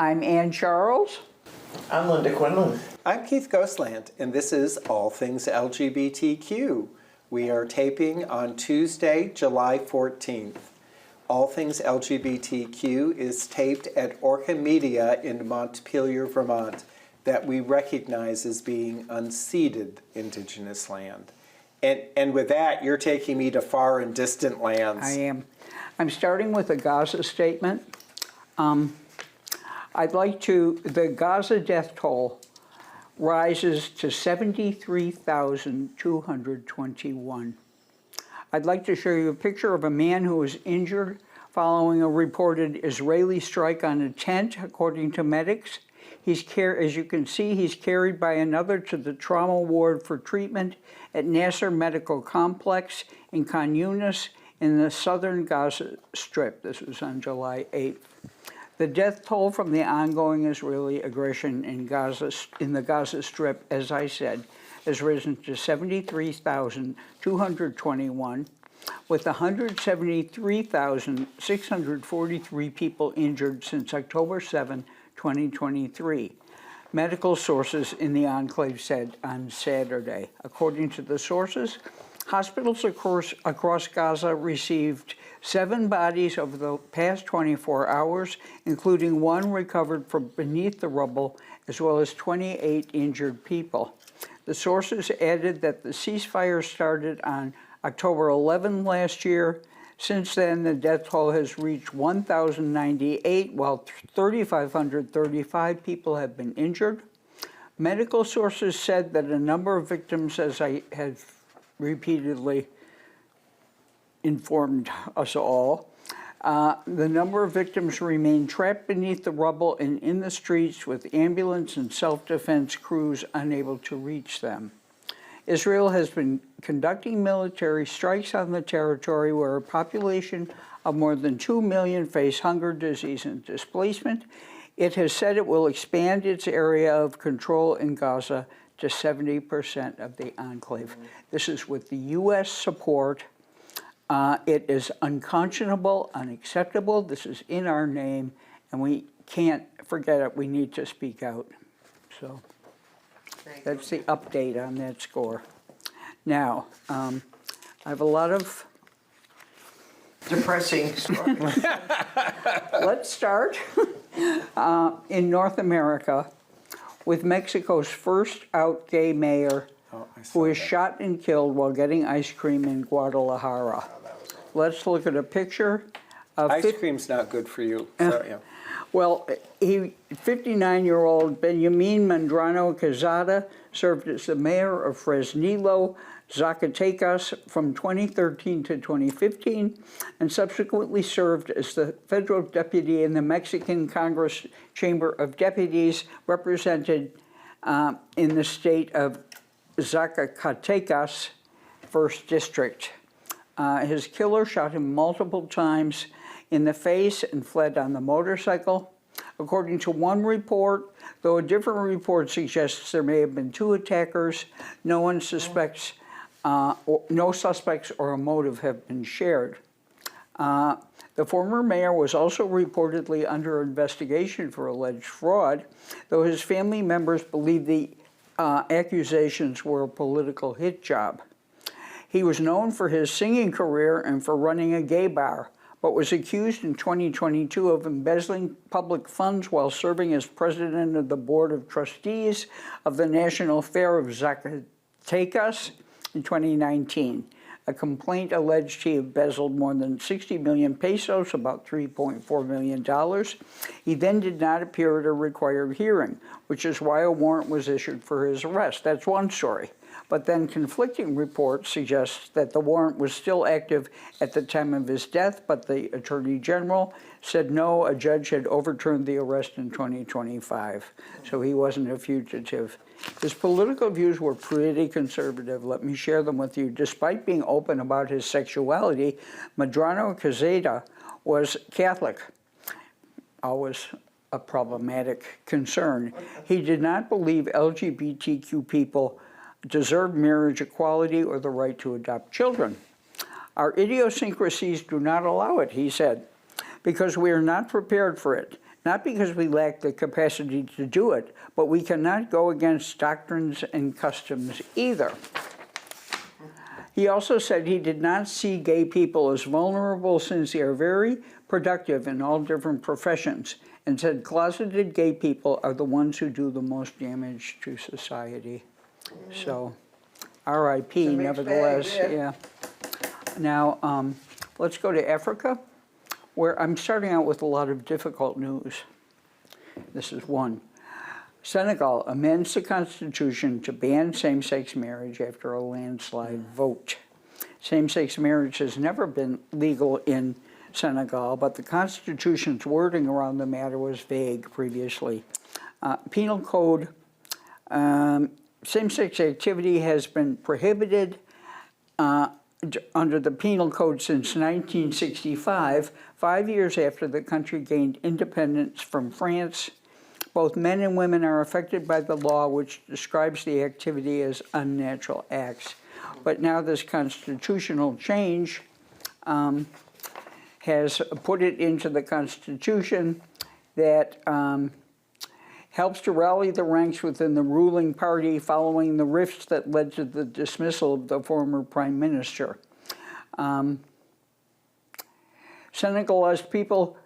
I'm Ann Charles. I'm Linda Quinlan. I'm Keith Ghostland, and this is All Things LGBTQ. We are taping on Tuesday, July 14th. All Things LGBTQ is taped at Orca Media in Montpelier, Vermont, that we recognize as being unceded Indigenous land. And with that, you're taking me to far and distant lands. I am. I'm starting with a Gaza statement. The Gaza death toll rises to 73,221. I'd like to show you a picture of a man who was injured following a reported Israeli strike on a tent, according to medics. As you can see, he's carried by another to the trauma ward for treatment at Nasser Medical Complex in Khan Yunis in the southern Gaza Strip. This was on July 8th. The death toll from the ongoing Israeli aggression in the Gaza Strip, as I said, has risen to 73,221, with 173,643 people injured since October 7, 2023. Medical sources in the enclave said on Saturday. According to the sources, hospitals across Gaza received 7 bodies over the past 24 hours, including 1 recovered from beneath the rubble, as well as 28 injured people. The sources added that the ceasefire started on October 11 last year. Since then, the death toll has reached 1,098, while 3,535 people have been injured. Medical sources said that a number of victims, as I have repeatedly informed us all, the number of victims remain trapped beneath the rubble and in the streets, with ambulance and self-defense crews unable to reach them. Israel has been conducting military strikes on the territory, where a population of more than 2 million face hunger, disease, and displacement. It has said it will expand its area of control in Gaza to 70% of the enclave. This is with the U.S. support. It is unconscionable, unacceptable. This is in our name, and we can't forget it. We need to speak out. So that's the update on that score. Now, I have a lot of Depressing story. Let's start in North America with Mexico's first out gay mayor, who was shot and killed while getting ice cream in Guadalajara. Let's look at a picture of Ice cream's not good for you. So, yeah. Well, 59-year-old Benjamin Medrano Quezada served as the mayor of Fresnillo, Zacatecas from 2013 to 2015, and subsequently served as the federal deputy in the Mexican Congress Chamber of Deputies, represented in the state of Zacatecas, 1st District. His killer shot him multiple times in the face and fled on the motorcycle. According to one report, though a different report suggests there may have been 2 attackers, no suspects or a motive have been shared. The former mayor was also reportedly under investigation for alleged fraud, though his family members believe the accusations were a political hit job. He was known for his singing career and for running a gay bar, but was accused in 2022 of embezzling public funds while serving as president of the Board of Trustees of the National Fair of Zacatecas in 2019. A complaint alleged he embezzled more than 60 million pesos, about $3.4 million. He then did not appear at a required hearing, which is why a warrant was issued for his arrest. That's one story. But then conflicting reports suggest that the warrant was still active at the time of his death, but the Attorney General said no, a judge had overturned the arrest in 2025, so he wasn't a fugitive. His political views were pretty conservative. Let me share them with you. Despite being open about his sexuality, Medrano Quezada was Catholic, always a problematic concern. He did not believe LGBTQ people deserve marriage equality or the right to adopt children. Our idiosyncrasies do not allow it, he said, because we are not prepared for it. not because we lack the capacity to do it, but we cannot go against doctrines and customs either. He also said he did not see gay people as vulnerable since they are very productive in all different professions, and said closeted gay people are the ones who do the most damage to society. So, R.I.P. It's a mixed nevertheless, bag, yeah. Now, let's go to Africa, where I'm starting out with a lot of difficult news. This is one. Senegal amends the constitution to ban same-sex marriage after a landslide vote. Same-sex marriage has never been legal in Senegal, but the constitution's wording around the matter was vague previously. Penal code, same-sex activity has been prohibited under the penal code since 1965, 5 years after the country gained independence from France. Both men and women are affected by the law, which describes the activity as unnatural acts. But now this constitutional change has put it into the Constitution that helps to rally the ranks within the ruling party following the rifts that led to the dismissal of the former prime minister. Senegalese people,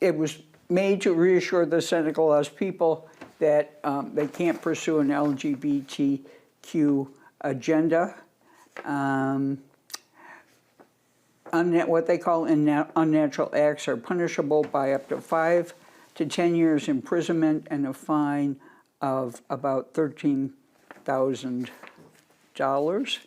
it was made to reassure the Senegalese people that they can't pursue an LGBTQ agenda. What they call unnatural acts are punishable by up to 5 to 10 years imprisonment and a fine of about $13,000.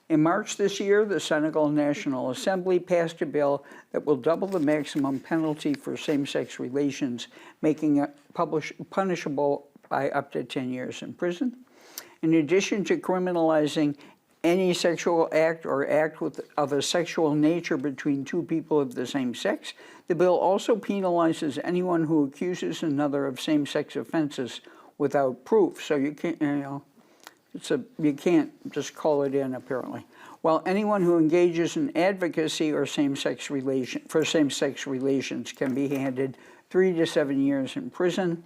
In March this year, the Senegal National Assembly passed a bill that will double the maximum penalty for same-sex relations, making it punishable by up to 10 years in prison. In addition to criminalizing any sexual act or act of a sexual nature between two people of the same sex, the bill also penalizes anyone who accuses another of same-sex offenses without proof. So you can't, you can't just call it in, apparently. While anyone who engages in advocacy or same-sex relations can be handed 3 to 7 years in prison.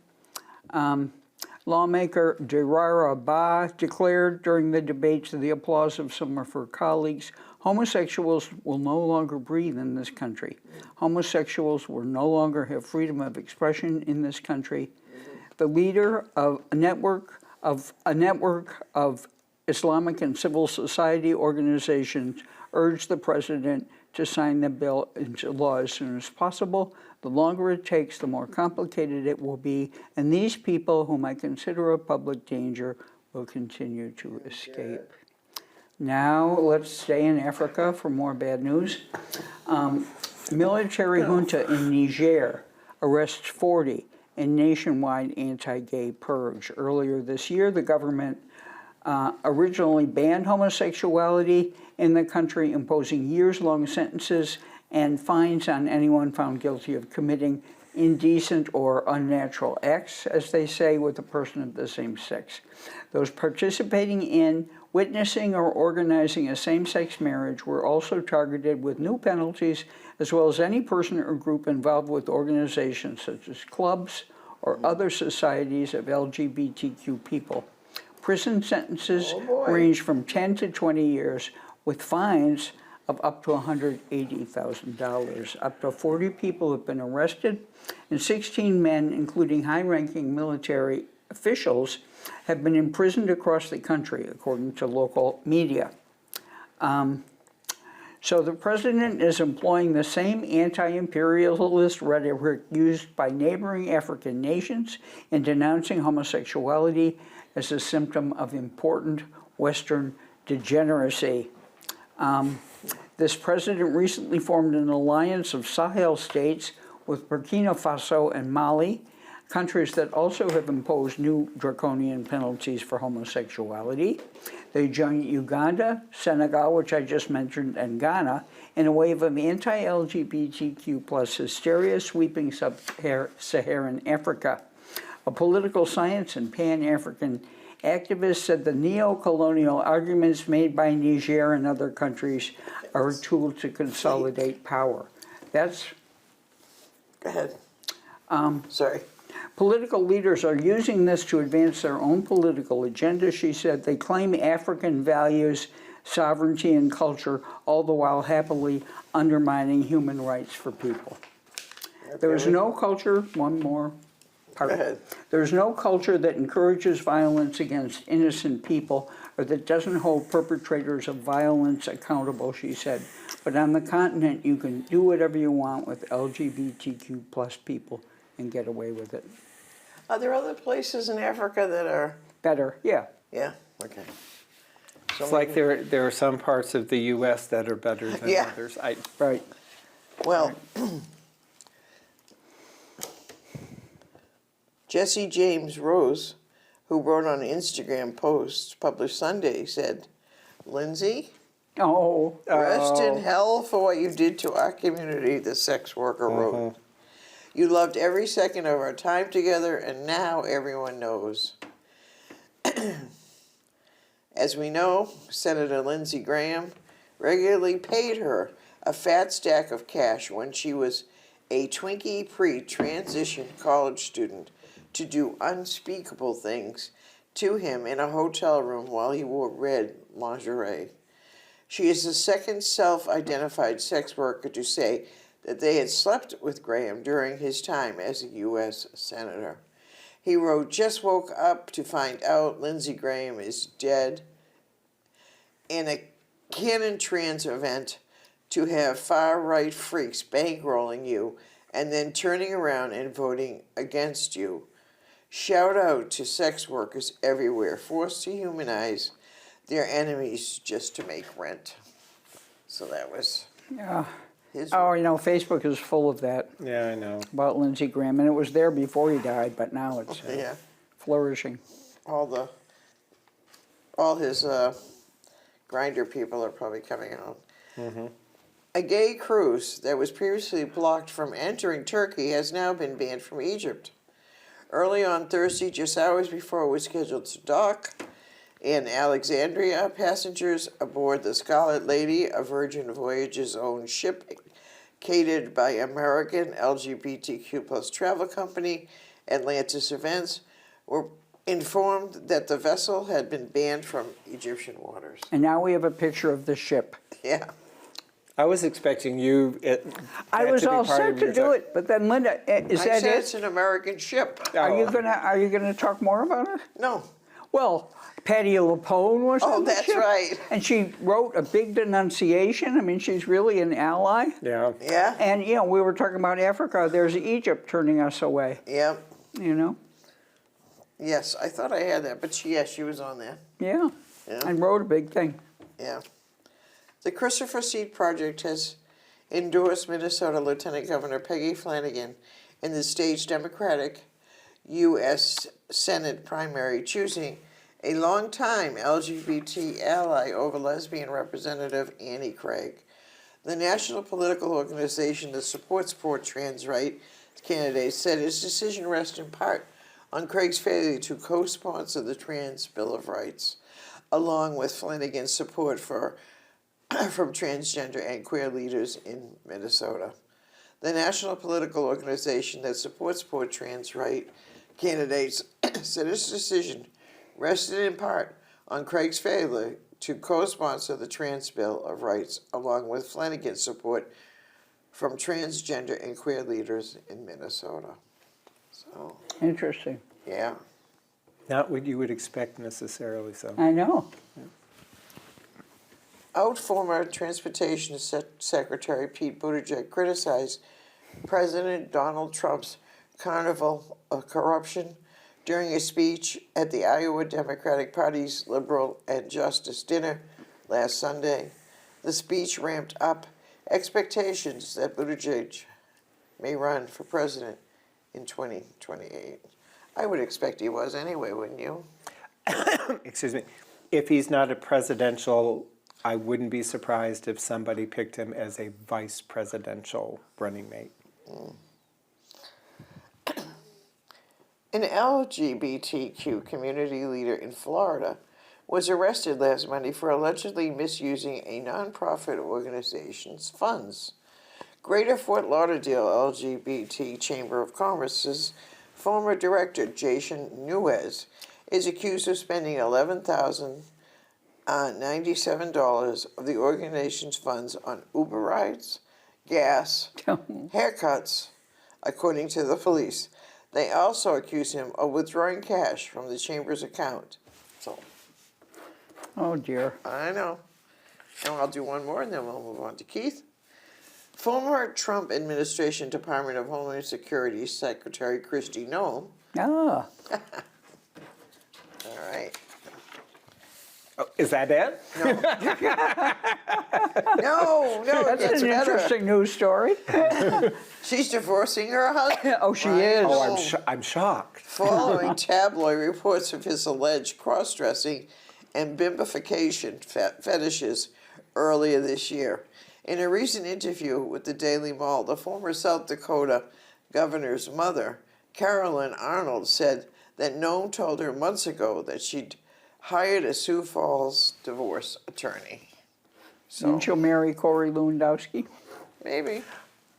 Lawmaker Dirara Ba declared during the debate to the applause of some of her colleagues, homosexuals will no longer breathe in this country. Homosexuals will no longer have freedom of expression in this country. The leader of a network of Islamic and civil society organizations urged the president to sign the bill into law as soon as possible. The longer it takes, the more complicated it will be, and these people, whom I consider a public danger, will continue to escape. Now, let's stay in Africa for more bad news. Military junta in Niger arrests 40 in nationwide anti-gay purge. Earlier this year, the government originally banned homosexuality in the country, imposing years-long sentences and fines on anyone found guilty of committing indecent or unnatural acts, as they say, with a person of the same sex. Those participating in, witnessing, or organizing a same-sex marriage were also targeted with new penalties, as well as any person or group involved with organizations such as clubs or other societies of LGBTQ people. Prison sentences range from 10 to 20 years, with fines of up to $180,000. Up to 40 people have been arrested, and 16 men, including high-ranking military officials, have been imprisoned across the country, according to local media. So the president is employing the same anti-imperialist rhetoric used by neighboring African nations in denouncing homosexuality as a symptom of important Western degeneracy. This president recently formed an alliance of Sahel states with Burkina Faso and Mali, countries that also have imposed new draconian penalties for homosexuality. They joined Uganda, Senegal, which I just mentioned, and Ghana in a wave of anti-LGBTQ plus hysteria sweeping sub-Saharan Africa. A political science and pan-African activist said the neo-colonial arguments made by Niger and other countries are a tool to consolidate power. That's Go ahead. Sorry. Political leaders are using this to advance their own political agenda, she said. They claim African values, sovereignty, and culture, all the while happily undermining human rights for people. There is no culture, one more part. Go ahead. There is no culture that encourages violence against innocent people or that doesn't hold perpetrators of violence accountable, she said. But on the continent, you can do whatever you want with LGBTQ plus people and get away with it. Are there other places in Africa that are? Better, yeah. Yeah. Okay. So It's like there are some parts of the U.S. that are better than Yeah. others. Right. Well, Jesse James Rose, who wrote on an Instagram post published Sunday, said, "Lindsay, Oh. rest in hell for what you did to our community," the sex worker wrote. "You loved every second of our time together, and now everyone knows." As we know, Senator Lindsey Graham regularly paid her a fat stack of cash when she was a Twinkie pre-transition college student to do unspeakable things to him in a hotel room while he wore red lingerie. She is the second self-identified sex worker to say that they had slept with Graham during his time as a U.S. Senator. He wrote, "Just woke up to find out Lindsey Graham is dead. In a Canon Trans event, to have far-right freaks bankrolling you and then turning around and voting against you. Shout out to sex workers everywhere, forced to humanize their enemies just to make rent." So that was Yeah. his. Oh, you know, Facebook is full of that Yeah, I know. about Lindsey Graham, and it was there before he died, but now it's Yeah, flourishing. all his grinder people are probably coming out. A gay cruise that was previously blocked from entering Turkey has now been banned from Egypt. Early on Thursday, just hours before it was scheduled to dock in Alexandria, passengers aboard the Scarlet Lady, a Virgin Voyages owned ship catered by American LGBTQ plus travel company Atlantis Events, were informed that the vessel had been banned from Egyptian waters. And now we have a picture of the ship. Yeah. I was expecting you. I was all set to do it, but then Linda, is I that said it? it's an American ship. Are you gonna talk more about it? No. Well, Patty LuPone was Oh, on the that's ship, right. and she wrote a big denunciation. I mean, she's really an ally. Yeah. Yeah? And you know, we were talking about Africa. There's Egypt turning us away. Yeah. You know, Yes, I thought I had that, but she was on there. yeah, Yeah. and wrote a big thing. Yeah. The Christopher Seed Project has endorsed Minnesota Lieutenant Governor Peggy Flanagan in the state's Democratic U.S. Senate primary, choosing a longtime LGBT ally over lesbian Representative Annie Craig. The national political organization that supports pro-trans right candidates said its decision rests in part on Craig's failure to co-sponsor the Trans Bill of Rights, along with Flanagan's support from transgender and queer leaders in Minnesota. The national political organization that supports pro-trans right candidates said its decision rested in part on Craig's failure to co-sponsor the Trans Bill of Rights, along with Flanagan's support from transgender and queer leaders in Minnesota. So, Interesting. yeah. Not what you would expect necessarily. So. I know. Out former Transportation Secretary Pete Buttigieg criticized President Donald Trump's carnival of corruption during a speech at the Iowa Democratic Party's Liberal and Justice Dinner last Sunday. The speech ramped up expectations that Buttigieg may run for president in 2028. I would expect he was anyway, wouldn't you? Excuse me. If he's not a presidential, I wouldn't be surprised if somebody picked him as a vice presidential running mate. An LGBTQ community leader in Florida was arrested last Monday for allegedly misusing a nonprofit organization's funds. Greater Fort Lauderdale LGBT Chamber of Commerce's former director, Jason Nuez, is accused of spending $11,097 of the organization's funds on Uber rides, gas, haircuts, according to the police. They also accuse him of withdrawing cash from the chamber's account. So, Oh, dear. I know. And I'll do one more and then we'll move on to Keith. Former Trump administration Department of Homeland Security Secretary Kristi Noem. Ah, All right. Oh, is that it? No, it that's gets an better. interesting news story. She's divorcing her husband. Oh, she Right. is. Oh, I'm shocked. Following tabloid reports of his alleged cross-dressing and bimbification fetishes earlier this year. In a recent interview with the Daily Mail, the former South Dakota governor's mother, Carolyn Arnold, said that Noem told her months ago that she'd hired a Sioux Falls divorce attorney. So And she'll marry Corey Lewandowski. maybe.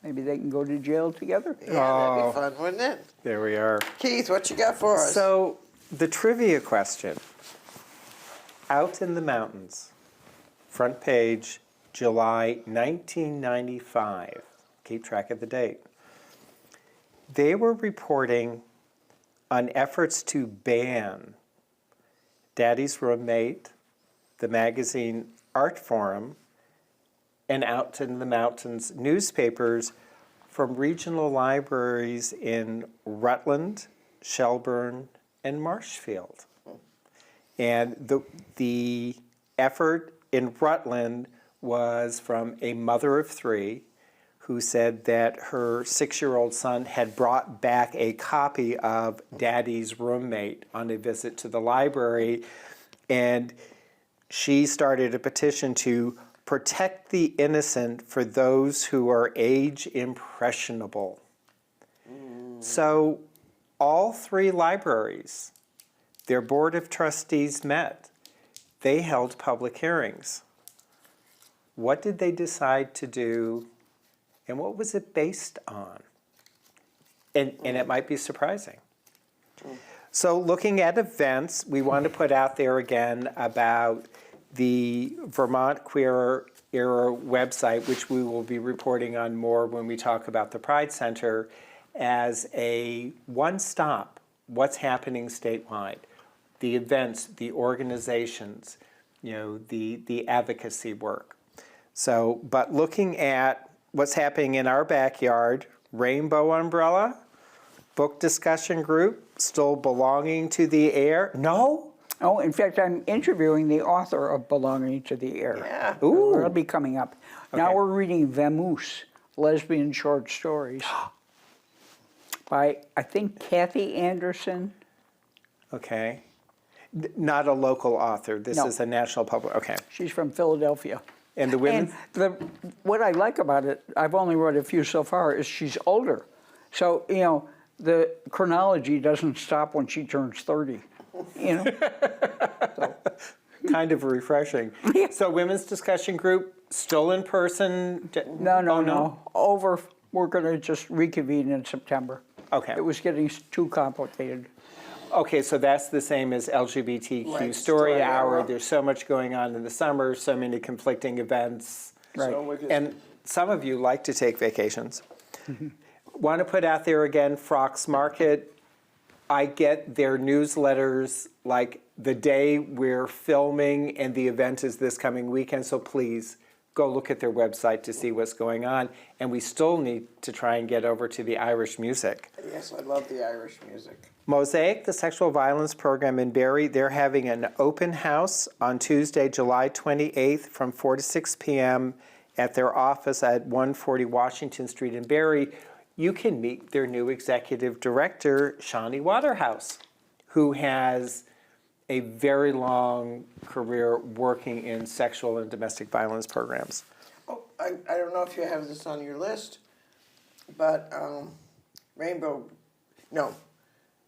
Maybe they can go to jail together. Yeah, that'd be fun, wouldn't it? There we are. Keith, what you got for us? So, the trivia question. Out in the Mountains, front page, July 1995. Keep track of the date. They were reporting on efforts to ban Daddy's Roommate, the magazine Art Forum, and Out in the Mountains newspapers from regional libraries in Rutland, Shelburne, and Marshfield. And the effort in Rutland was from a mother of three who said that her 6-year-old son had brought back a copy of Daddy's Roommate on a visit to the library, and she started a petition to protect the innocent for those who are age impressionable. So all 3 libraries, their board of trustees met. They held public hearings. What did they decide to do, and what was it based on? And it might be surprising. So looking at events, we want to put out there again about the Vermont Queer Era website, which we will be reporting on more when we talk about the Pride Center, as a one-stop, what's happening statewide, the events, the organizations, the advocacy work. So, but looking at what's happening in our backyard, Rainbow Umbrella, book discussion group, still belonging to the air? No? Oh, in fact, I'm interviewing the author of Belonging to the Air. Yeah. Ooh. That'll be coming up. Now Okay. we're reading Vamoose, lesbian short stories by, I think, Kathy Anderson. Okay. Not a local author. This No. is a national public. Okay. She's from Philadelphia. And the women? And what I like about it, I've only read a few so far, is she's older. So, the chronology doesn't stop when she turns 30. Kind of refreshing. Yeah. So women's discussion group, still in person? No, Oh, no. We're going to just reconvene in September. Okay. It was getting too complicated. Okay, so that's the same as LGBTQ Right, Story Story Hour. Hour. There's so much going on in the summer, so many conflicting events. Right. So we could- And some of you like to take vacations. Want to put out there again, Frocks Market. I get their newsletters like the day we're filming, and the event is this coming weekend, so please go look at their website to see what's going on. And we still need to try and get over to the Irish music. Yes, I love the Irish music. Mosaic, the sexual violence program in Barrie, they're having an open house on Tuesday, July 28th from 4 to 6 p.m. at their office at 140 Washington Street in Barrie. You can meet their new executive director, Shawnee Waterhouse, who has a very long career working in sexual and domestic violence programs. Oh, I don't know if you have this on your list, but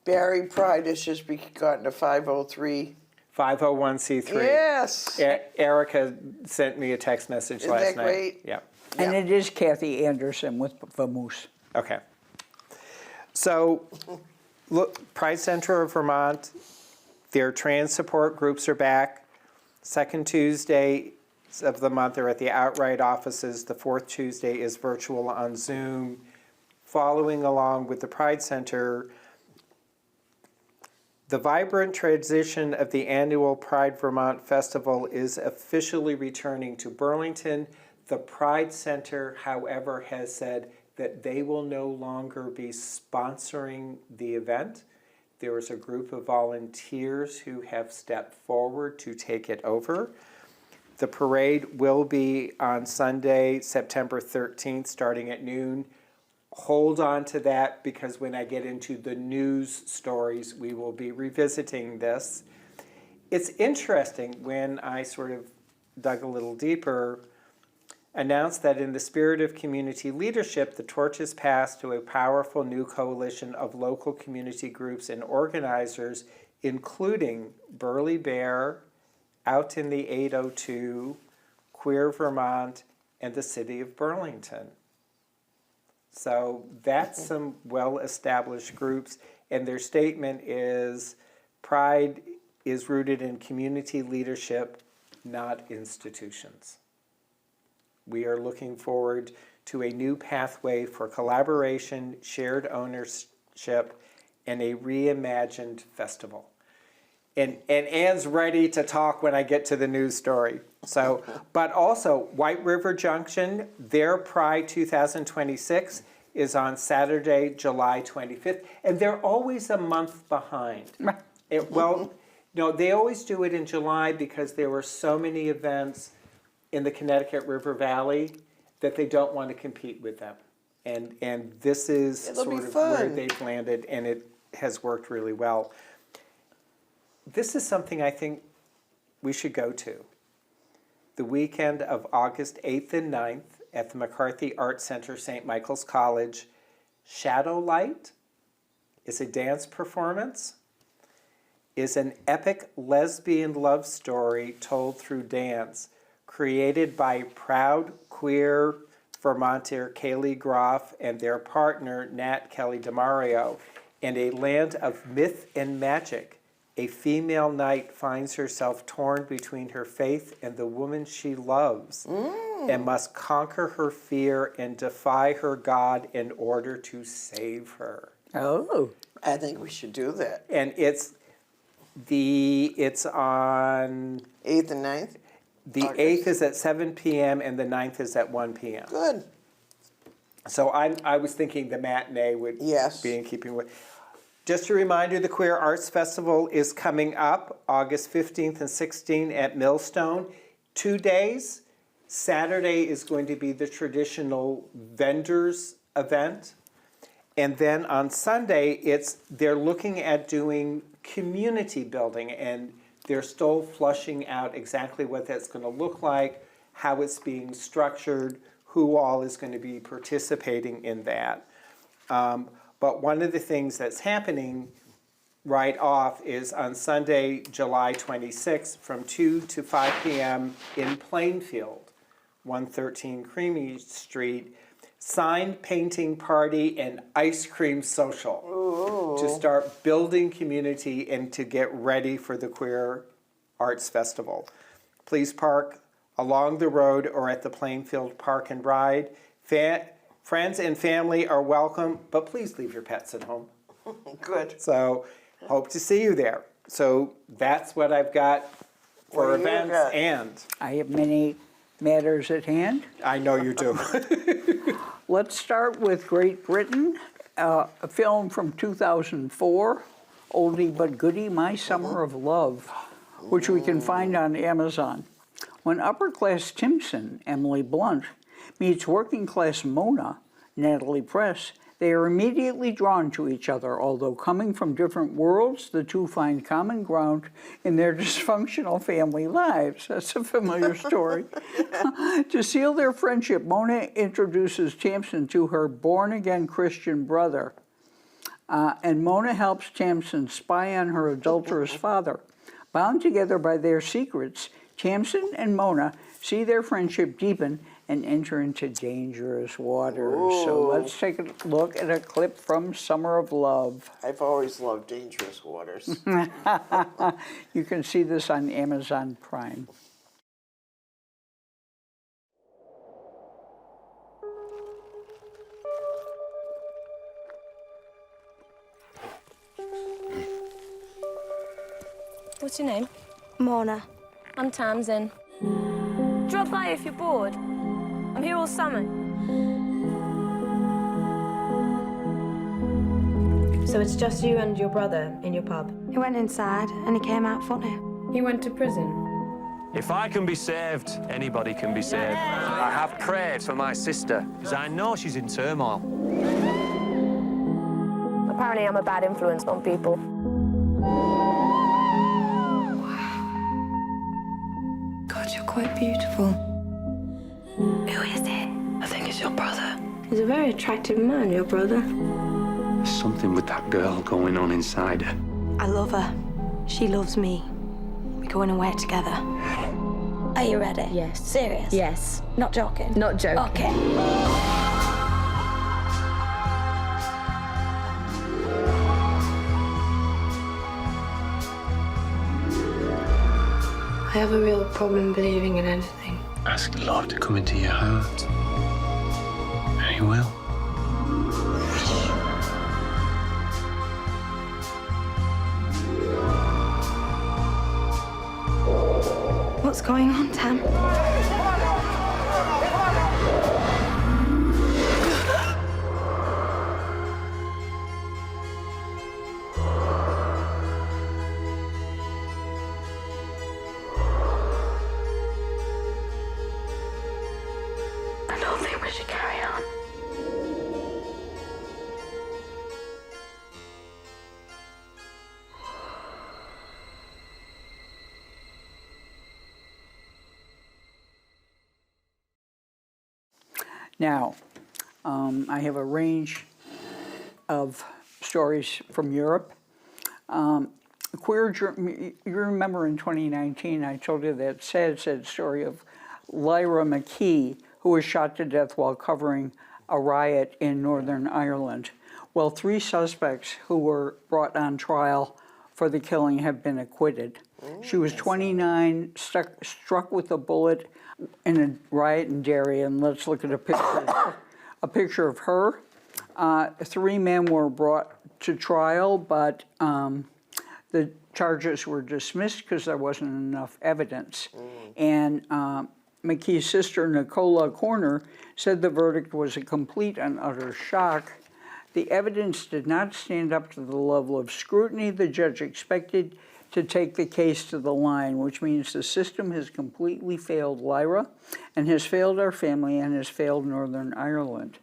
Barry Pride has just gotten a 503. 501c3. Yes. Erica sent me a text message Isn't last that night. great? Yeah. And Yeah. it is Kathy Anderson with Vamoose. Okay. So, look, Pride Center of Vermont, their trans support groups are back. Second Tuesday of the month are at the outright offices. The fourth Tuesday is virtual on Zoom. Following along with the Pride Center, the vibrant tradition of the annual Pride Vermont Festival is officially returning to Burlington. The Pride Center, however, has said that they will no longer be sponsoring the event. There is a group of volunteers who have stepped forward to take it over. The parade will be on Sunday, September 13th, starting at noon. Hold on to that, because when I get into the news stories, we will be revisiting this. It's interesting, when I sort of dug a little deeper, announced that in the spirit of community leadership, the torch is passed to a powerful new coalition of local community groups and organizers, including Burley Bear, Out in the 802, Queer Vermont, and the City of Burlington. So that's some well-established groups, and their statement is, Pride is rooted in community leadership, not institutions. We are looking forward to a new pathway for collaboration, shared ownership, and a reimagined festival. And Anne's ready to talk when I get to the news story. So, but also, White River Junction, their Pride 2026 is on Saturday, July 25th, and they're always a month behind. They always do it in July because there were so many events in the Connecticut River Valley that they don't want to compete with them. And this is It'll sort be of fun. where they've landed, and it has worked really well. This is something I think we should go to. The weekend of August 8th and 9th at the McCarthy Art Center, St. Michael's College, Shadow Light is a dance performance, is an epic lesbian love story told through dance, created by proud queer Vermonter Kaylee Groff and their partner Nat Kelly DeMario. In a land of myth and magic, a female knight finds herself torn between her faith and the woman she loves, and must conquer her fear and defy her god in order to save her. Oh. I think we should do that. And it's on 8th and 9th? the August. 8th is at 7 p.m. and the 9th is at 1 p.m. Good. So I was thinking the matinee would Yes. be in keeping with. Just a reminder, the Queer Arts Festival is coming up August 15th and 16th at Millstone. 2 days. Saturday is going to be the traditional vendors event. And then on Sunday, they're looking at doing community building, and they're still flushing out exactly what that's going to look like, how it's being structured, who all is going to be participating in that. But one of the things that's happening right off is on Sunday, July 26th, from 2 to 5 p.m. in Plainfield, 113 Creamy Street, sign painting party and ice cream social to start building community and to get ready for the Queer Arts Festival. Please park along the road or at the Plainfield Park and Ride. Friends and family are welcome, but please leave your pets at home. Good. So hope to see you there. So that's what I've got for What do you events, got? and I have many matters at hand. I know you do. Let's start with Great Britain, a film from 2004, oldie but goodie, My Summer of Love, which we can find on Amazon. When upper-class Timpson, Emily Blunt, meets working-class Mona, Natalie Press, they are immediately drawn to each other. Although coming from different worlds, the two find common ground in their dysfunctional family lives. That's a familiar story. To seal their friendship, Mona introduces Tamsin to her born-again Christian brother. And Mona helps Tamsin spy on her adulterous father. Bound together by their secrets, Tamsin and Mona see their friendship deepen and enter into dangerous waters. So let's take a look at a clip from Summer of Love. I've always loved dangerous waters. You can see this on Amazon Prime. What's your name? Mona. I'm Tamsin. Drop by if you're bored. I'm here all summer. So it's just you and your brother in your pub? He went inside and he came out funny. He went to prison? If I can be saved, anybody can be saved. I have prayed for my sister, because I know she's in turmoil. Apparently I'm a bad influence on people. God, you're quite beautiful. Who is it? I think it's your brother. He's a very attractive man, your brother. There's something with that girl going on inside her. I love her. She loves me. We're going away together. Are you ready? Yes. Serious? Yes. Not joking? Not joking. Okay. I have a real problem believing in anything. Ask love to come into your heart. And he will. What's going on, Tam? I don't think we should carry on. Now, I have a range of stories from Europe. You remember in 2019, I told you that sad story of Lyra McKee, who was shot to death while covering a riot in Northern Ireland. Well, 3 suspects who were brought on trial for the killing have been acquitted. She was 29, struck with a bullet in a riot in Derry, and let's look at a picture of her. 3 men were brought to trial, but the charges were dismissed because there wasn't enough evidence. And McKee's sister, Nicola Corner, said the verdict was a complete and utter shock. The evidence did not stand up to the level of scrutiny the judge expected to take the case to the line, which means the system has completely failed Lyra and has failed our family and has failed Northern Ireland.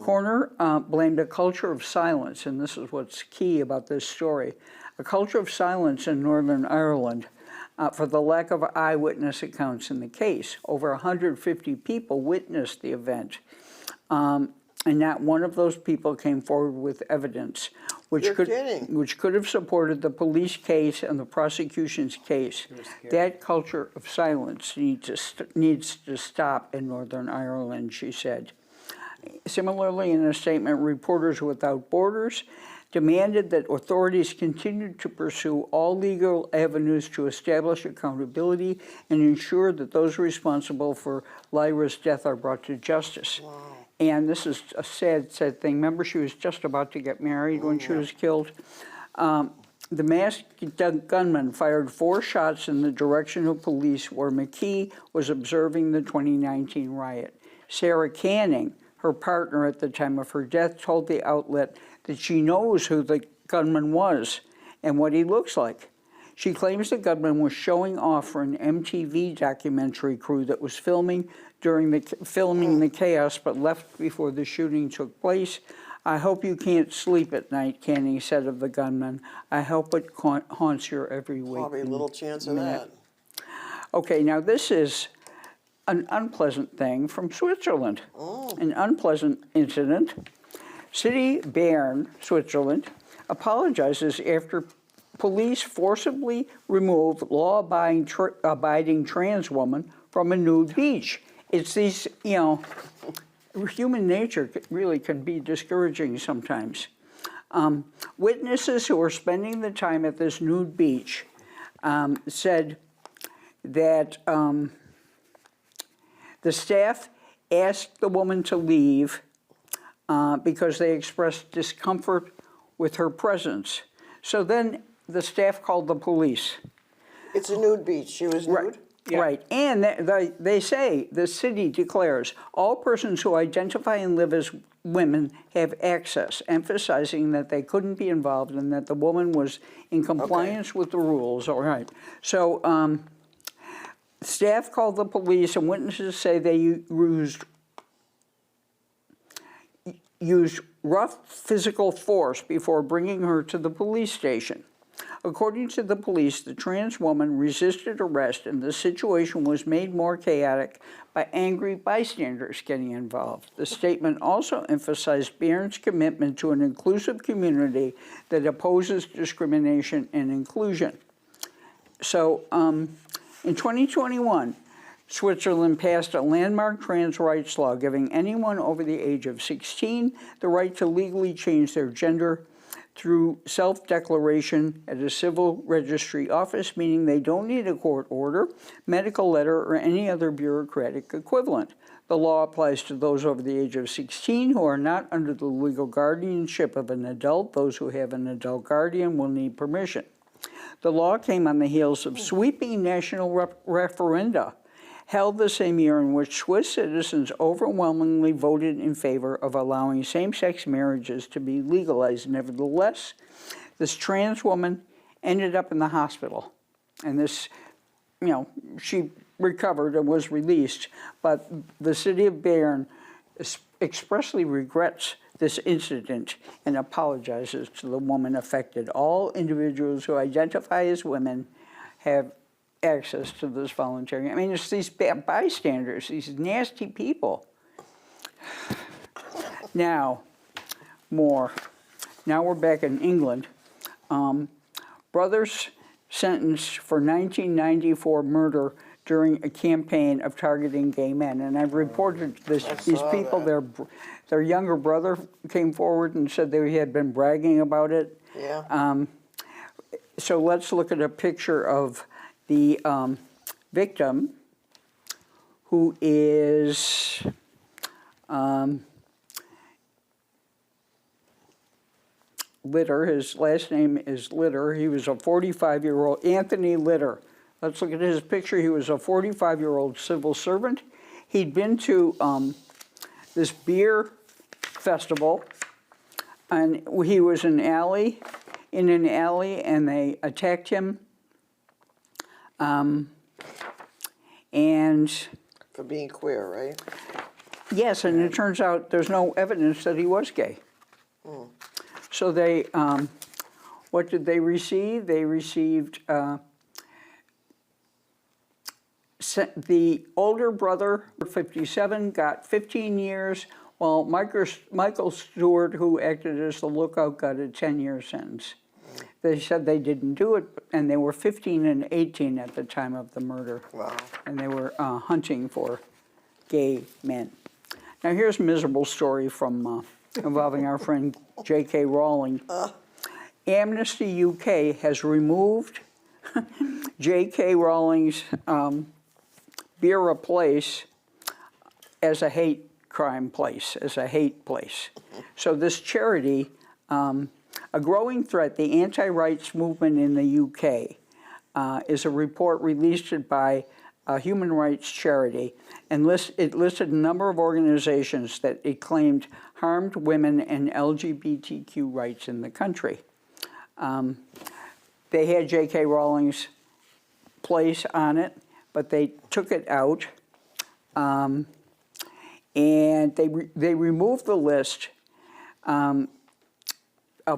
Corner blamed a culture of silence, and this is what's key about this story, a culture of silence in Northern Ireland for the lack of eyewitness accounts in the case. Over 150 people witnessed the event, and not one of those people came forward with evidence, which could have supported the police case and the prosecution's case. That culture of silence needs to stop in Northern Ireland, she said. Similarly, in a statement, Reporters Without Borders demanded that authorities continue to pursue all legal avenues to establish accountability and ensure that those responsible for Lyra's death are brought to justice. Wow. And this is a sad thing. Remember, she was just about to get married when she was killed. The masked gunman fired 4 shots in the direction of police where McKee was observing the 2019 riot. Sarah Canning, her partner at the time of her death, told the outlet that she knows who the gunman was and what he looks like. She claims the gunman was showing off for an MTV documentary crew that was filming the chaos but left before the shooting took place. I hope you can't sleep at night, Canning said of the gunman. I hope it haunts your every week. Probably little chance of that. Okay, now this is an unpleasant thing from Switzerland. An unpleasant incident. City Bern, Switzerland, apologizes after police forcibly removed law-abiding trans woman from a nude beach it's these, you know, human nature really can be discouraging sometimes. Witnesses who were spending the time at this nude beach said that the staff asked the woman to leave because they expressed discomfort with her presence. So then the staff called the police. It's a nude beach. She was nude? Right. Right, and they say, the city declares, all persons who identify and live as women have access, emphasizing that they couldn't be involved and that the woman was in compliance with the rules, all right. So staff called the police and witnesses say they used rough physical force before bringing her to the police station. According to the police, the trans woman resisted arrest and the situation was made more chaotic by angry bystanders getting involved. The statement also emphasized Barron's commitment to an inclusive community that opposes discrimination and inclusion. So in 2021, Switzerland passed a landmark trans rights law giving anyone over the age of 16 the right to legally change their gender through self-declaration at a civil registry office, meaning they don't need a court order, medical letter, or any other bureaucratic equivalent. The law applies to those over the age of 16 who are not under the legal guardianship of an adult. Those who have an adult guardian will need permission. The law came on the heels of sweeping national referenda held the same year in which Swiss citizens overwhelmingly voted in favor of allowing same-sex marriages to be legalized. Nevertheless, this trans woman ended up in the hospital, and this, you know, she recovered and was released, but the city of Bern expressly regrets this incident and apologizes to the woman affected. All individuals who identify as women have access to this volunteering. I mean, it's these bystanders, these nasty people. Now, more. Now we're back in England. Brothers sentenced for 1994 murder during a campaign of targeting gay men. And I've reported this. These people, their younger brother came forward and said they had been bragging about it. Yeah. So let's look at a picture of the victim, who is Litter. His last name is Litter. He was a 45-year-old, Anthony Litter. Let's look at his picture. He was a 45-year-old civil servant. He'd been to this beer festival, and he was in an alley, and they attacked him. And For being queer, right? yes, and it turns out there's no evidence that he was gay. So they, what did they receive? They received, the older brother, 57, got 15 years, while Michael Stewart, who acted as the lookout, got a 10-year sentence. They said they didn't do it, and they were 15 and 18 at the time of the murder. Wow. And they were hunting for gay men. Now here's a miserable story from involving our friend J.K. Rowling. Amnesty UK has removed J.K. Rowling's Beer a Place as a hate crime place, as a hate place. So this charity, a growing threat, the anti-rights movement in the UK, is a report released by a human rights charity, and it listed a number of organizations that it claimed harmed women and LGBTQ rights in the country. They had J.K. Rowling's place on it, but they took it out, and they removed the list of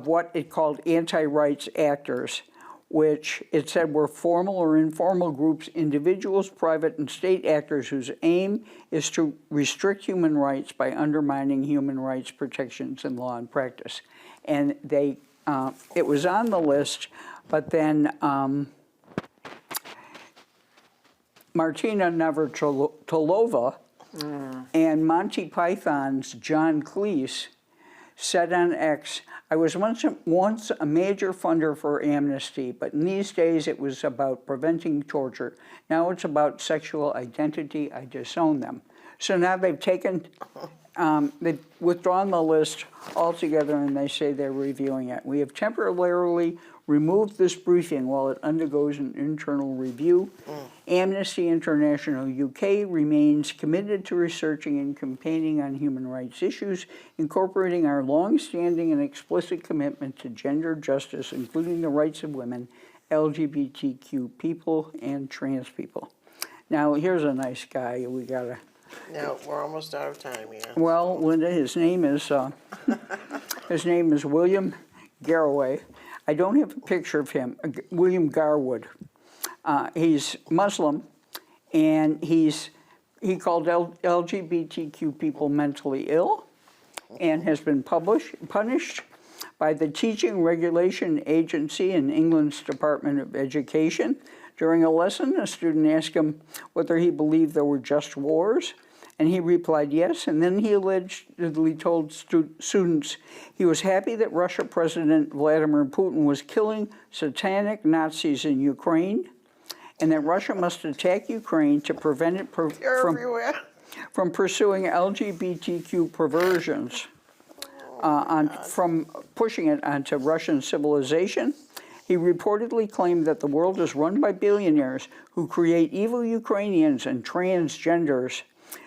what it called anti-rights actors, which it said were formal or informal groups, individuals, private and state actors whose aim is to restrict human rights by undermining human rights protections in law and practice. And they, it was on the list, but then Martina Navratilova And Monty Python's John Cleese said on X, I was once a major funder for Amnesty, but in these days it was about preventing torture. Now it's about sexual identity. I disown them. So now they've withdrawn the list altogether, and they say they're reviewing it. We have temporarily removed this briefing while it undergoes an internal review. Amnesty International UK remains committed to researching and campaigning on human rights issues, incorporating our long-standing and explicit commitment to gender justice, including the rights of women, LGBTQ people, and trans people. Now, here's a nice guy. We gotta. Now, we're almost out of time here. Well, Linda, his name is William Garraway. I don't have a picture of him. William Garwood. He's Muslim, and he called LGBTQ people mentally ill, and has been punished by the Teaching Regulation Agency in England's Department of Education. During a lesson, a student asked him whether he believed there were just wars, and he replied yes, and then he allegedly told students he was happy that Russia President Vladimir Putin was killing satanic Nazis in Ukraine, and that Russia must attack Ukraine to prevent it from pursuing LGBTQ perversions, from pushing it onto Russian civilization. He reportedly claimed that the world is run by billionaires who create evil Ukrainians and transgenders,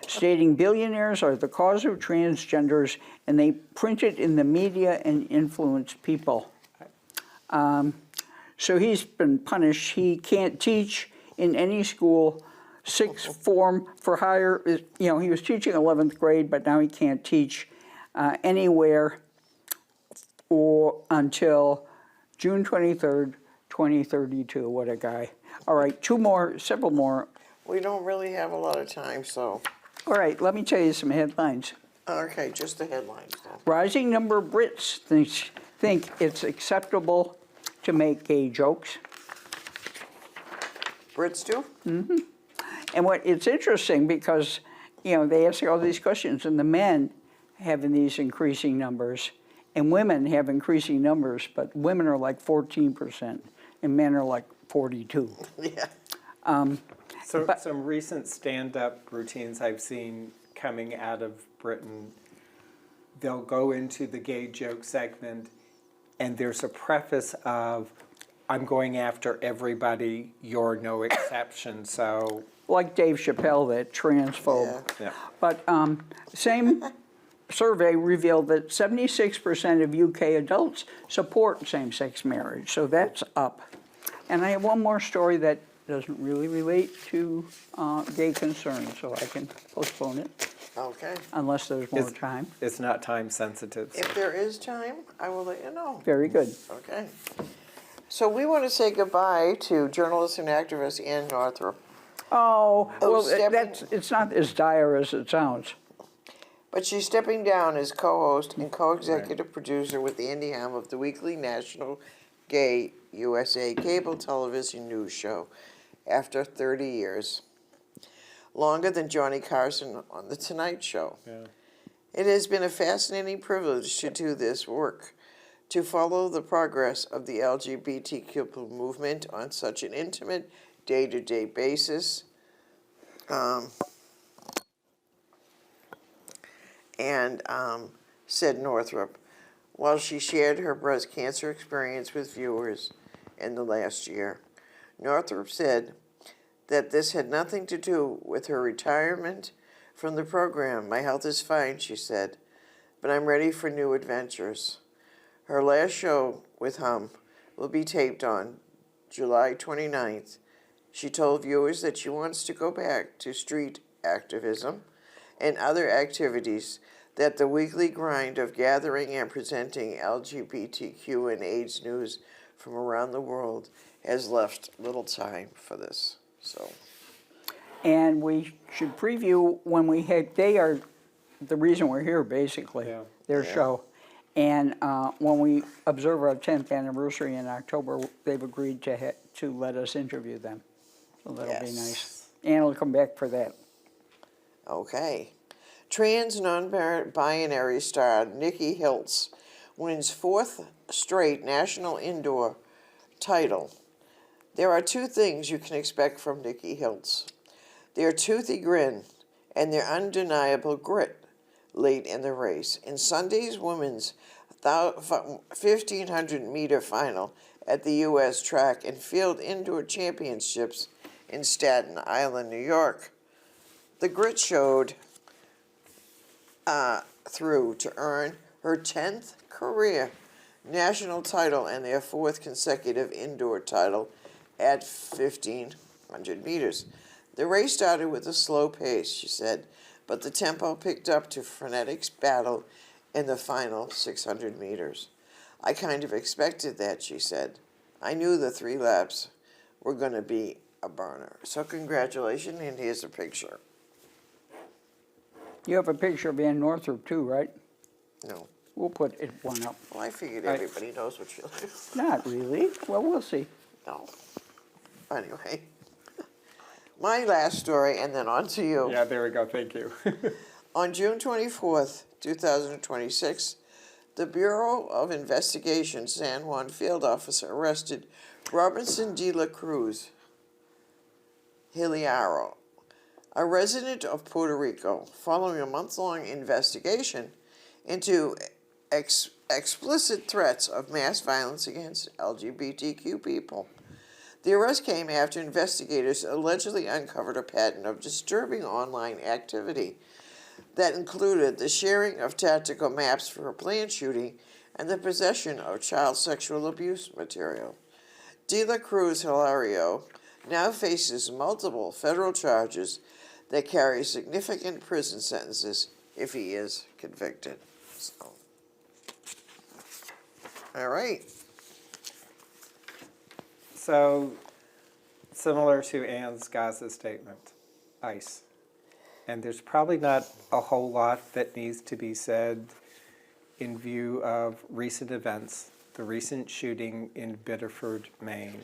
stating billionaires are the cause of transgenders, and they print it in the media and influence people. So he's been punished. He can't teach in any school, sixth form for higher. He was teaching 11th grade, but now he can't teach anywhere or until June 23rd, 2032. What a guy. All right, several more. We don't really have a lot of time, so. All right, let me tell you some headlines. Okay, just the headlines then. Rising number of Brits think it's acceptable to make gay jokes. Brits do? Mm-hmm. And it's interesting because, they ask all these questions, and the men have these increasing numbers, and women have increasing numbers, but women are like 14%, and men are like 42. Yeah. Some recent stand-up routines I've seen coming out of Britain, they'll go into the gay joke segment, and there's a preface of, I'm going after everybody, you're no exception, so... Like Dave Chappelle, that transphobe. Yeah. But same survey revealed that 76% of UK adults support same-sex marriage, so that's up. And I have one more story that doesn't really relate to gay concerns, so I can postpone it. Okay. Unless there's more time. It's not time sensitive. So. If there is time, I will let you know. Very good. Okay. So we want to say goodbye to journalist and activist Ann Northrup. Oh, well, it's not as dire as it sounds. But she's stepping down as co-host and co-executive producer with Andy Ham of the weekly national gay USA cable television news show after 30 years. Longer than Johnny Carson on The Tonight Show. Yeah. It has been a fascinating privilege to do this work, to follow the progress of the LGBTQ movement on such an intimate, day-to-day basis. Said Northrup, while she shared her breast cancer experience with viewers in the last year. Northrup said that this had nothing to do with her retirement from the program. My health is fine, she said, but I'm ready for new adventures. Her last show with Hum will be taped on July 29th. She told viewers that she wants to go back to street activism and other activities, that the weekly grind of gathering and presenting LGBTQ and AIDS news from around the world has left little time for this. So, and we should preview when they are the reason we're here, basically, their show. And when we observe our 10th anniversary in October, they've agreed to let us interview them. So that'll be nice. Ann will come back for that. Okay. Trans non-binary star Nikki Hiltz wins 4th straight national indoor title. There are 2 things you can expect from Nikki Hiltz: their toothy grin and their undeniable grit late in the race. In Sunday's women's 1,500-meter final at the U.S. Track and Field Indoor Championships in Staten Island, New York, the grit showed through to earn her 10th career national title and their 4th consecutive indoor title at 1,500 meters. The race started with a slow pace, she said, but the tempo picked up to frenetic battle in the final 600 meters. I kind of expected that, she said. I knew the 3 laps were going to be a burner. So congratulations, and here's a picture. You have a picture of Ann Northrup too, right? No. We'll put one up. Well, I figured everybody knows what she'll do. Not really. Well, we'll see. No. Anyway. My last story, and then on to you. Yeah, there we go. Thank you. On June 24th, 2026, the Bureau of Investigation San Juan field officer arrested Robinson de la Cruz Hiliaro, a resident of Puerto Rico, following a month-long investigation into explicit threats of mass violence against LGBTQ people. The arrest came after investigators allegedly uncovered a pattern of disturbing online activity that included the sharing of tactical maps for a planned shooting and the possession of child sexual abuse material. De la Cruz Hilario now faces multiple federal charges that carry significant prison sentences if he is convicted. So, all right. So, similar to Ann's Gaza statement, ICE. And there's probably not a whole lot that needs to be said in view of recent events, the recent shooting in Biddeford, Maine,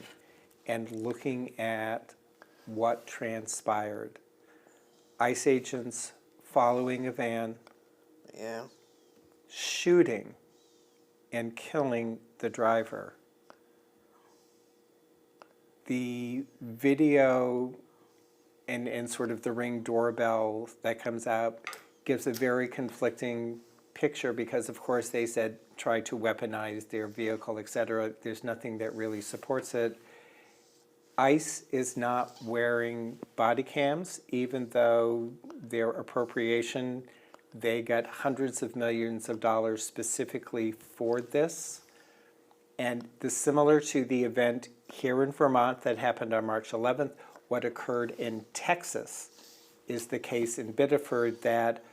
and looking at what transpired. ICE agents following a van, Yeah. shooting and killing the driver. The video and sort of the Ring doorbell that comes out gives a very conflicting picture because, of course, they said try to weaponize their vehicle, etc. There's nothing that really supports it. ICE is not wearing body cams, even though their appropriation, they got hundreds of millions of dollars specifically for this. And similar to the event here in Vermont that happened on March 11th, what occurred in Texas is the case in Biddeford that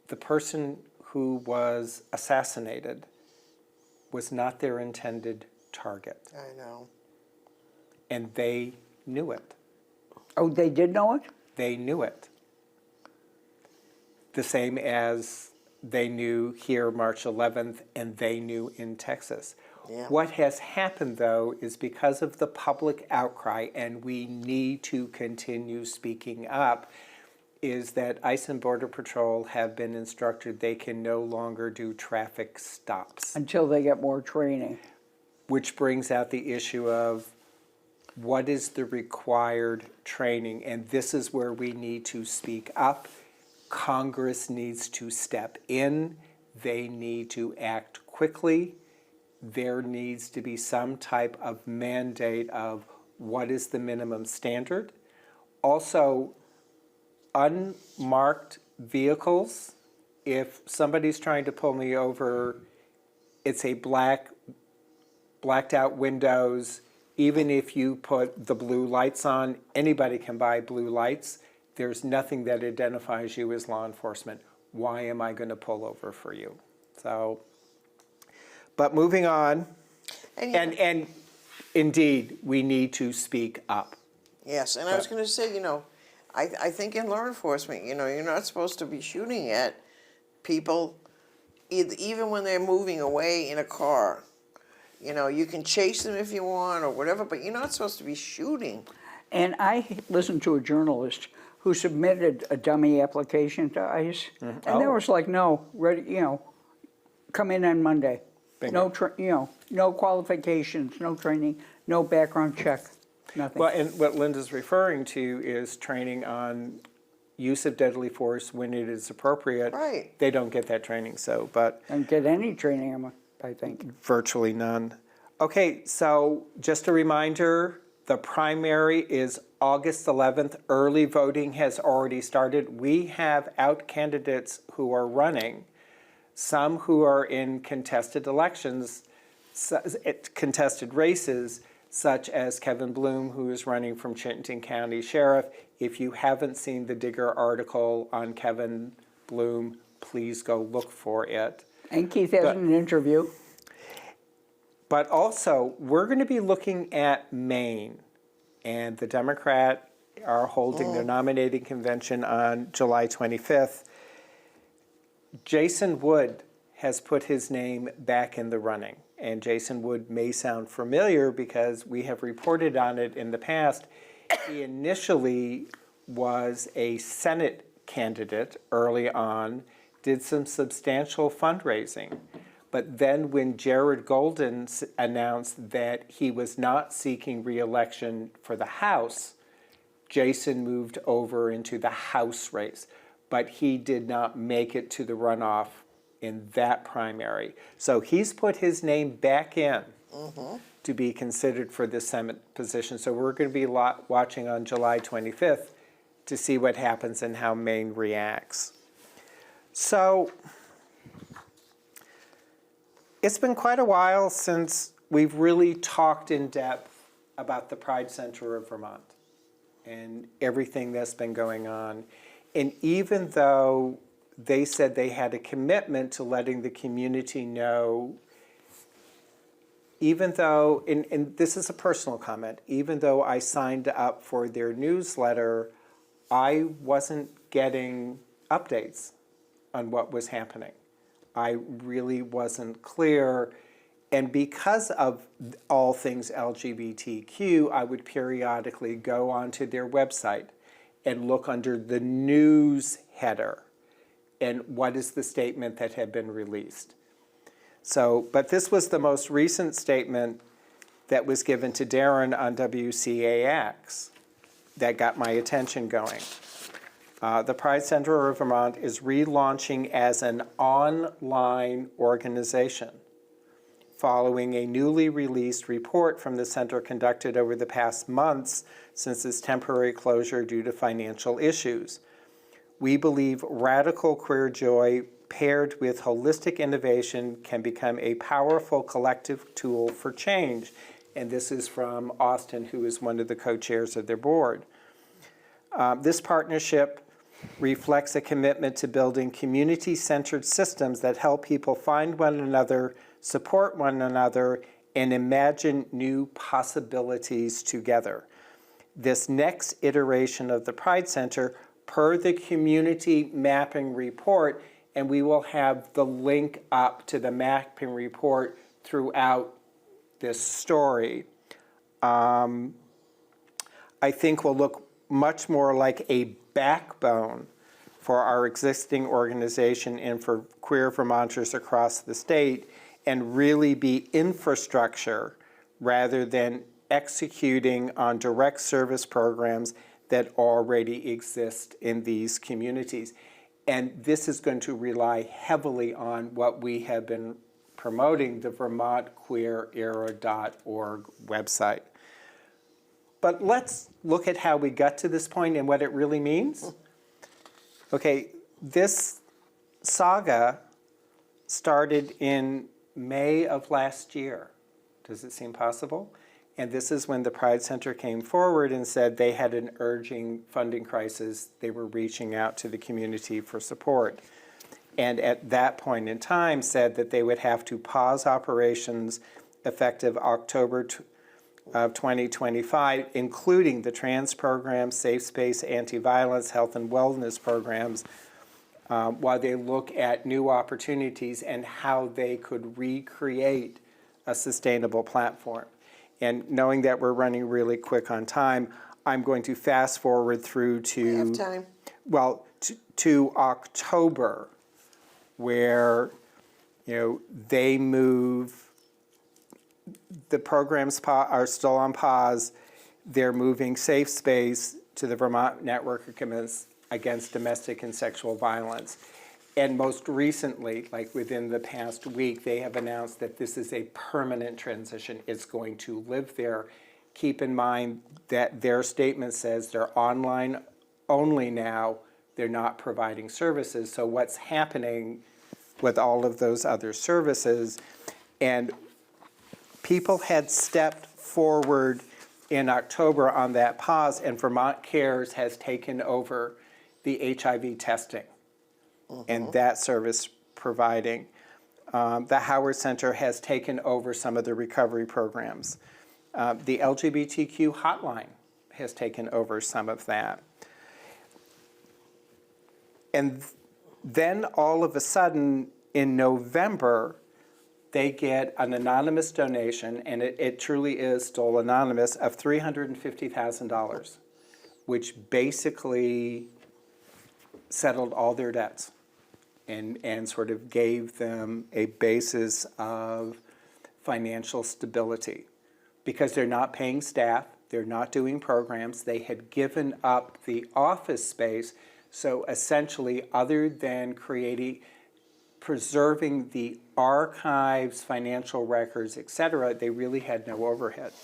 the person who was assassinated was not their intended target. I know. And they knew it. Oh, they did know it? They knew it. The same as they knew here March 11th and they knew in Texas. Yeah. What has happened, though, is because of the public outcry, and we need to continue speaking up, is that ICE and Border Patrol have been instructed they can no longer do traffic stops. Until they get more training. Which brings out the issue of what is the required training, and this is where we need to speak up. Congress needs to step in. They need to act quickly. There needs to be some type of mandate of what is the minimum standard. Also, unmarked vehicles, if somebody's trying to pull me over, it's a blacked out windows. Even if you put the blue lights on, anybody can buy blue lights. There's nothing that identifies you as law enforcement. Why am I going to pull over for you? So, but moving on, and indeed, we need to speak up. Yes, and I was going to say, I think in law enforcement, you're not supposed to be shooting at people, even when they're moving away in a car. You can chase them if you want or whatever, but you're not supposed to be shooting. And I listened to a journalist who submitted a dummy application to ICE, and there was like, no, ready, come in on Monday. Bingo. No, no qualifications, no training, no background check, nothing. Well, and what Linda's referring to is training on use of deadly force when it is appropriate. Right. They don't get that training, but Don't get any training, I think. virtually none. Okay, so just a reminder, the primary is August 11th. Early voting has already started. We have out candidates who are running, some who are in contested elections, contested races, such as Kevin Bloom, who is running from Chittenden County Sheriff. If you haven't seen the Digger article on Kevin Bloom, please go look for it. And Keith has an interview. But also, we're going to be looking at Maine, and the Democrat are holding their nominating convention on July 25th. Jason Wood has put his name back in the running, and Jason Wood may sound familiar because we have reported on it in the past. He initially was a Senate candidate early on, did some substantial fundraising. But then when Jared Golden announced that he was not seeking re-election for the House, Jason moved over into the House race. But he did not make it to the runoff in that primary. So he's put his name back in to be considered for the Senate position. So we're going to be watching on July 25th to see what happens and how Maine reacts. So it's been quite a while since we've really talked in depth about the Pride Center of Vermont and everything that's been going on. And even though they said they had a commitment to letting the community know, even though, and this is a personal comment, even though I signed up for their newsletter, I wasn't getting updates on what was happening. I really wasn't clear. And because of all things LGBTQ, I would periodically go onto their website and look under the news header and what is the statement that had been released. So, but this was the most recent statement that was given to Darren on WCAX that got my attention going. The Pride Center of Vermont is relaunching as an online organization following a newly released report from the center conducted over the past months since its temporary closure due to financial issues. We believe radical queer joy paired with holistic innovation can become a powerful collective tool for change. And this is from Austin, who is one of the co-chairs of their board. This partnership reflects a commitment to building community-centered systems that help people find one another, support one another, and imagine new possibilities together. This next iteration of the Pride Center, per the community mapping report, and we will have the link up to the mapping report throughout this story, I think will look much more like a backbone for our existing organization and for queer Vermonters across the state, and really be infrastructure rather than executing on direct service programs that already exist in these communities. And this is going to rely heavily on what we have been promoting, the VermontQueerEra.org website. But let's look at how we got to this point and what it really means. Okay, this saga started in May of last year. Does it seem possible? And this is when the Pride Center came forward and said they had an urgent funding crisis. They were reaching out to the community for support. And at that point in time said that they would have to pause operations effective October of 2025, including the trans programs, safe space, anti-violence, health and wellness programs, while they look at new opportunities and how they could recreate a sustainable platform. And knowing that we're running really quick on time, I'm going to fast forward through We have to, time. well, to October, where, they move, the programs are still on pause. They're moving Safe Space to the Vermont Network Against Domestic and Sexual Violence. And most recently, like within the past week, they have announced that this is a permanent transition. It's going to live there. Keep in mind that their statement says they're online only now. They're not providing services. So what's happening with all of those other services? And people had stepped forward in October on that pause, and Vermont Cares has taken over the HIV testing and that service providing. The Howard Center has taken over some of the recovery programs. The LGBTQ hotline has taken over some of that. And then all of a sudden, in November, they get an anonymous donation, and it truly is still anonymous, of $350,000, which basically settled all their debts and sort of gave them a basis of financial stability. Because they're not paying staff, they're not doing programs, they had given up the office space. So essentially, other than preserving the archives, financial records, et cetera, they really had no overhead.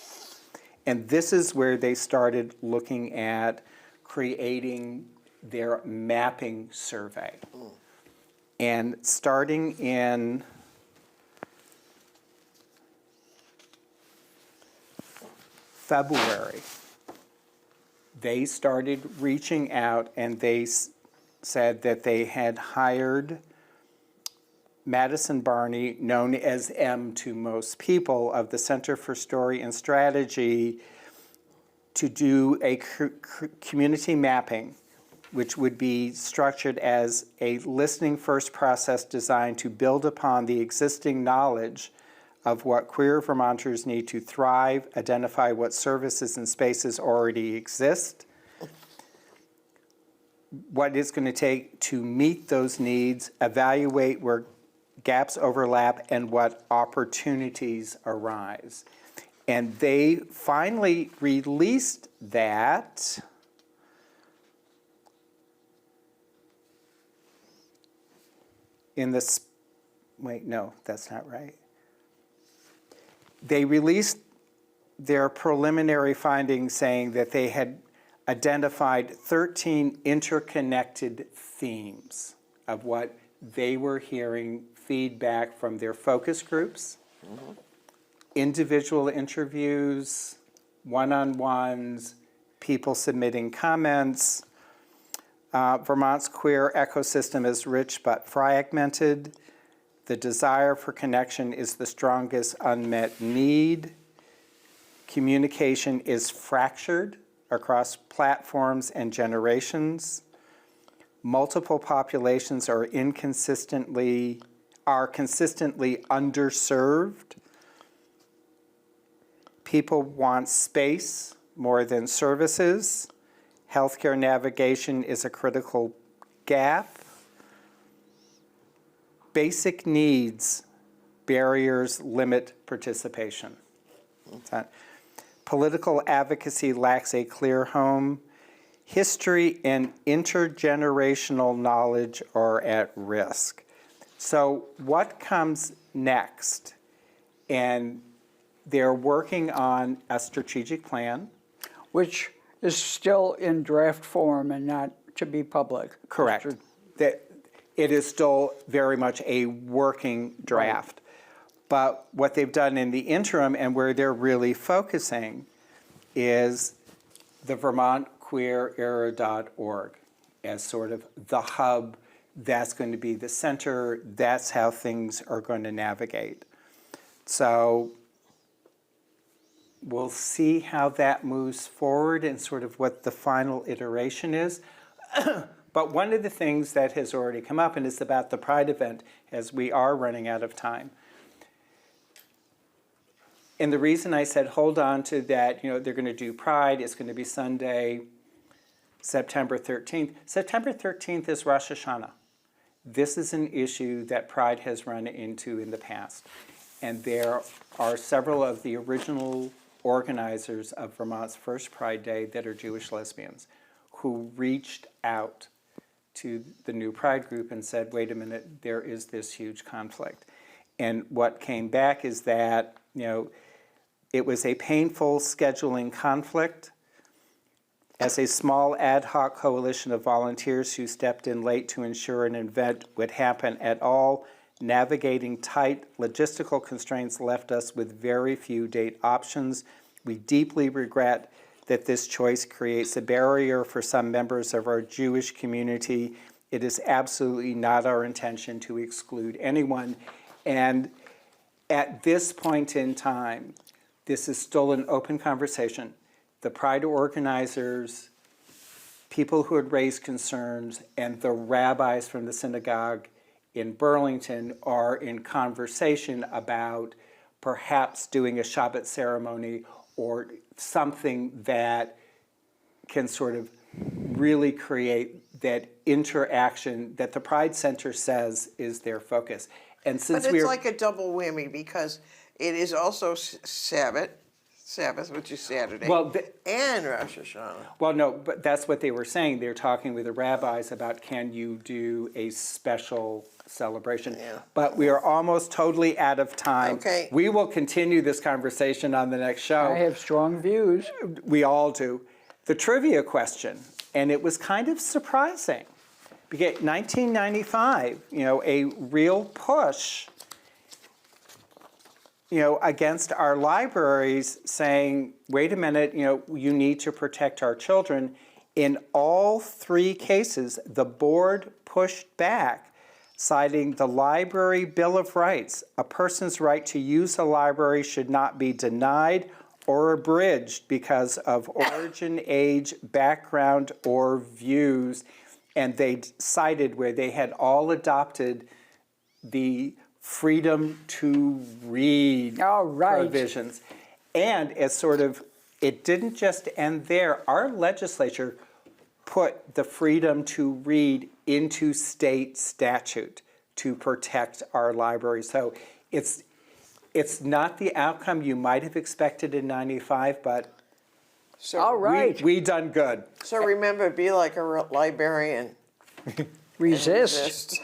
And this is where they started looking at creating their mapping survey. And starting in February, they started reaching out, and they said that they had hired Madison Barney, known as M to most people, of the Center for Story and Strategy, to do a community mapping, which would be structured as a listening first process designed to build upon the existing knowledge of what queer Vermonters need to thrive, identify what services and spaces already exist, what it's going to take to meet those needs, evaluate where gaps overlap, and what opportunities arise. And they finally released that in the, wait, no, that's not right. They released their preliminary findings saying that they had identified 13 interconnected themes of what they were hearing feedback from their focus groups, individual interviews, one-on-ones, people submitting comments. Vermont's queer ecosystem is rich but fragmented. The desire for connection is the strongest unmet need. Communication is fractured across platforms and generations. Multiple populations are consistently underserved. People want space more than services. Healthcare navigation is a critical gap. Basic needs, barriers limit participation. Political advocacy lacks a clear home. History and intergenerational knowledge are at risk. So what comes next? And they're working on a strategic plan. Which is still in draft form and not to be public. Correct. It is still very much a working draft. Right. But what they've done in the interim, and where they're really focusing, is the VermontQueerEra.org as sort of the hub. That's going to be the center. That's how things are going to navigate. So we'll see how that moves forward and sort of what the final iteration is. But one of the things that has already come up, and it's about the Pride event, as we are running out of time. And the reason I said hold on to that, they're going to do Pride, it's going to be Sunday, September 13th. September 13th is Rosh Hashanah. This is an issue that Pride has run into in the past. And there are several of the original organizers of Vermont's first Pride Day that are Jewish lesbians who reached out to the new Pride group and said, wait a minute, there is this huge conflict. And what came back is that, it was a painful scheduling conflict. As a small ad hoc coalition of volunteers who stepped in late to ensure an event would happen at all, navigating tight logistical constraints left us with very few date options. We deeply regret that this choice creates a barrier for some members of our Jewish community. It is absolutely not our intention to exclude anyone. And at this point in time, this is still an open conversation. The Pride organizers, people who had raised concerns, and the rabbis from the synagogue in Burlington are in conversation about perhaps doing a Shabbat ceremony or something that can sort of really create that interaction that the Pride Center says is their focus. And since But it's like a double whammy because it is also Sabbath, which is Saturday, and Rosh Hashanah. Well, no, but that's what they were saying. They're talking with the rabbis about can you do a special celebration. Yeah. But we are almost totally out of time. Okay. We will continue this conversation on the next show. I have strong views. We all do. The trivia question, and it was kind of surprising. Because 1995, a real push against our libraries saying, wait a minute, you need to protect our children. In all three cases, the board pushed back, citing the Library Bill of Rights. A person's right to use a library should not be denied or abridged because of origin, age, background, or views. And they cited where they had all adopted the freedom to read provisions. And as sort of, it didn't just end there. Our legislature put the freedom to read into state statute to protect our libraries. So it's not the outcome you might have expected in '95, but So, we done good. So remember, be like a librarian. Resist.